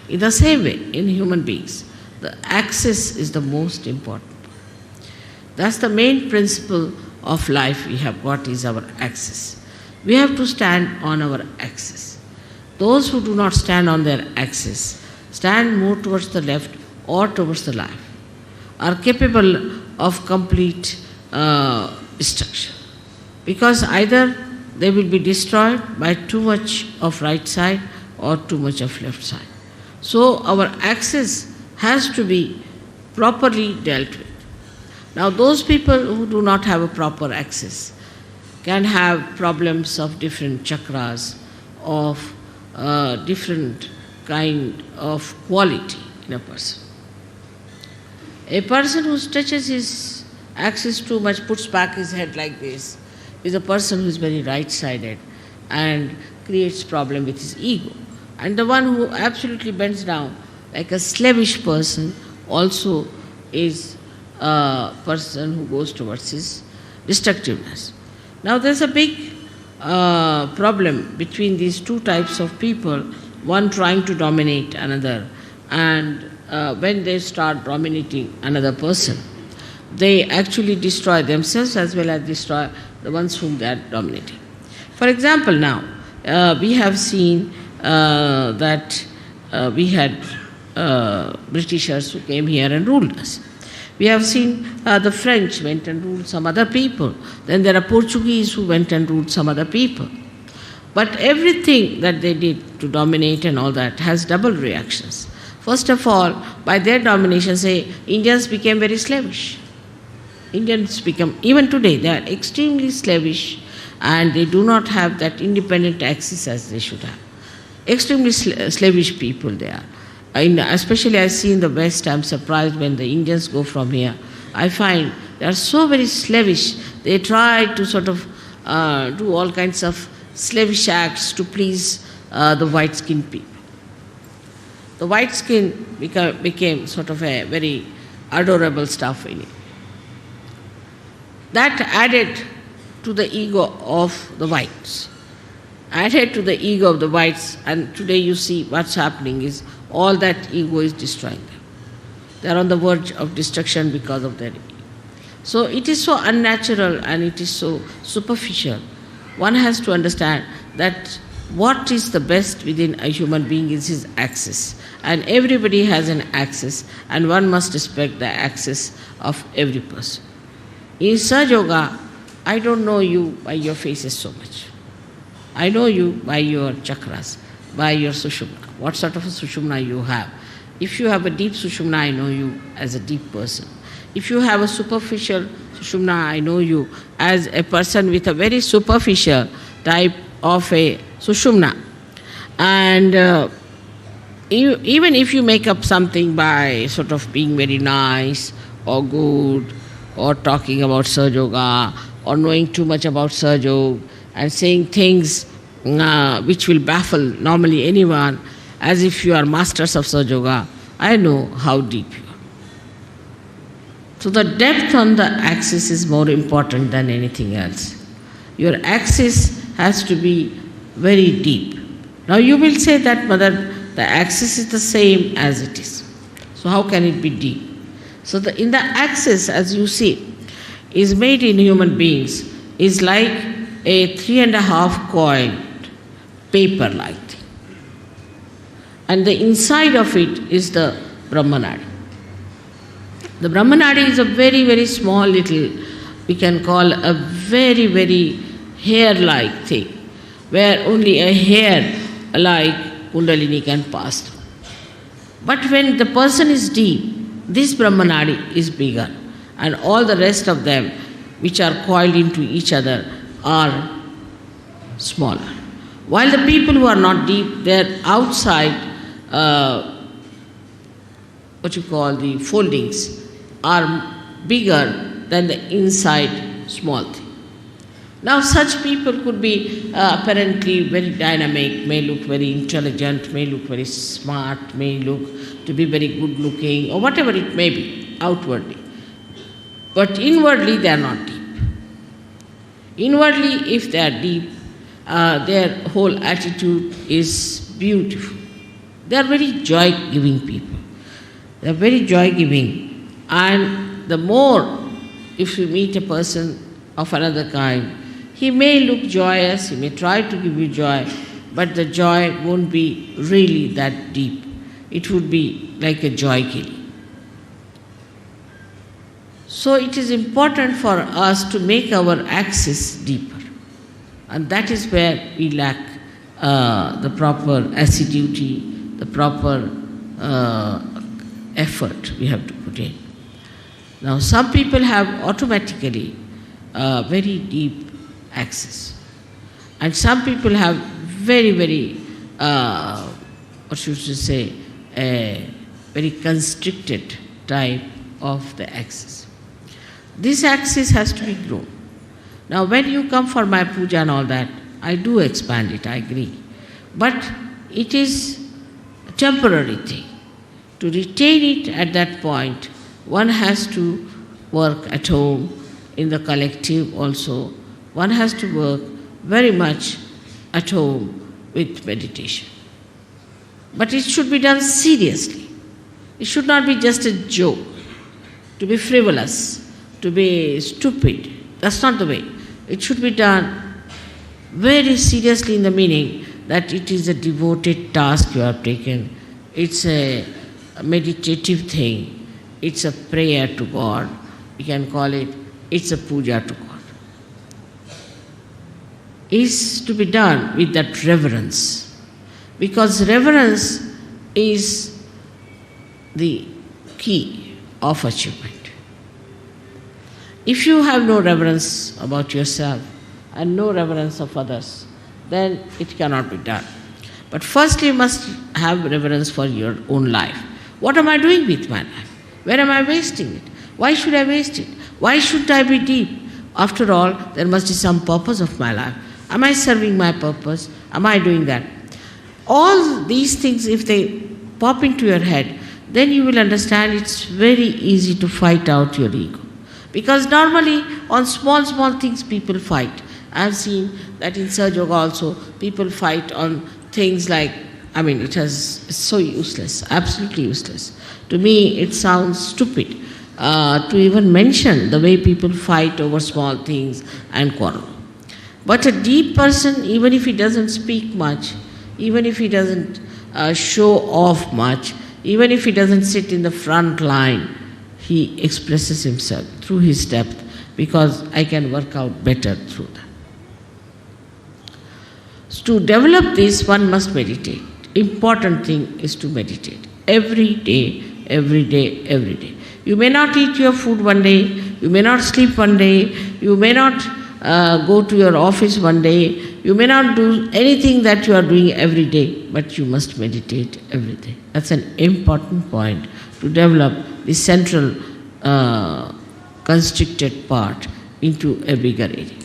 In the same way, in human beings, the axis is the most important. That's the main principle of life we have got, is our axis. We have to stand on our axis. Those who do not stand on their axis, stand more towards the left or towards the right, are capable of complete destruction. Because either they will be destroyed by too much of right side or too much of left side. So our axis has to be properly dealt with. Now those people who do not have a proper axis can have problems of different chakras, of different kind of quality in a person. A person who stretches his axis too much, puts back his head like this, is a person who is very right-sided and creates problem with his ego. And the one who absolutely bends down, like a slavish person, also is a person who goes towards his destructiveness. Now there's a big problem between these two types of people, one trying to dominate another, and when they start dominating another person, they actually destroy themselves as well as destroy the ones whom they are dominating. For example, now, we have seen that we had Britishers who came here and ruled us. We have seen the French went and ruled some other people. Then there are Portuguese who went and ruled some other people. But everything that they did to dominate and all that has double reactions. First of all, by their domination, say, Indians became very slavish. Indians become, even today, they are extremely slavish and they do not have that independent axis as they should have. Extremely slavish people they are. Especially I see in the West, I'm surprised when the Indians go from here. I find they are so very slavish. They try to sort of do all kinds of slavish acts to please the white-skinned people. The white skin became sort of a very adorable stuff in it. That added to the ego of the whites. Added to the ego of the whites, and today you see what's happening is all that ego is destroying them. They are on the verge of destruction because of their ego. So it is so unnatural and it is so superficial. One has to understand that what is the best within a human being is his axis. And everybody has an axis, and one must respect the axis of every person. In Sahaja Yoga, I don't know you by your faces so much. I know you by your chakras, by your sushumna, what sort of a sushumna you have. If you have a deep sushumna, I know you as a deep person. If you have a superficial sushumna, I know you as a person with a very superficial type of a sushumna. And even if you make up something by sort of being very nice or good or talking about Sahaja Yoga or knowing too much about Sahaja Yoga and saying things which will baffle normally anyone as if you are masters of Sahaja Yoga, I know how deep you are. So the depth on the axis is more important than anything else. Your axis has to be very deep. Now you will say that, Mother, the axis is the same as it is. So how can it be deep? So in the axis, as you see, is made in human beings, is like a 3.5 coiled paper-like thing. And the inside of it is the Brahmanadi. The Brahmanadi is a very, very small little, we can call a very, very hair-like thing, where only a hair-like Kundalini can pass through. But when the person is deep, this Brahmanadi is bigger, and all the rest of them, which are coiled into each other, are smaller. While the people who are not deep, their outside, what you call the foldings, are bigger than the inside small thing. Now such people could be apparently very dynamic, may look very intelligent, may look very smart, may look to be very good looking, or whatever it may be, outwardly. But inwardly they are not deep. Inwardly, if they are deep, their whole attitude is beautiful, They are very joy-giving people. They are very joy-giving. And the more, if you meet a person of another kind, he may look joyous, he may try to give you joy, but the joy won't be really that deep. It would be like a joy kill. So it is important for us to make our axis deeper. And that is where we lack the proper assiduity, the proper effort we have to put in. Now some people have automatically very deep axis. And some people have very, very, what should you say, a very constricted type of the axis. This axis has to be grown. Now when you come for my puja and all that, I do expand it, I agree. But it is a temporary thing. To retain it at that point, one has to work at home, in the collective also. One has to work very much at home with meditation. But it should be done seriously. It should not be just a joke, to be frivolous, to be stupid. That's not the way. It should be done very seriously in the meaning that it is a devoted task you have taken. It's a meditative thing. It's a prayer to God. We can call it, it's a puja to God. Is to be done with that reverence. Because reverence is the key of achievement. If you have no reverence about yourself and no reverence of others, then it cannot be done. But first you must have reverence for your own life. What am I doing with my life? Where am I wasting it? Why should I waste it? Why should I be deep? After all, there must be some purpose of my life. Am I serving my purpose? Am I doing that? All these things, if they pop into your head, then you will understand it's very easy to fight out your ego. Because normally on small things people fight. I have seen that in Sahaja Yoga also, people fight on things like, it's so useless, absolutely useless. To me, it sounds stupid to even mention the way people fight over small things and quarrel. But a deep person, even if he doesn't speak much, even if he doesn't show off much, even if he doesn't sit in the front line, he expresses himself through his depth, because I can work out better through that. So to develop this, one must meditate. Important thing is to meditate. Every day, every day, every day. You may not eat your food one day, you may not sleep one day, you may not go to your office one day, you may not do anything that you are doing every day, but you must meditate every day. That's an important point to develop the central constricted part into a bigger area.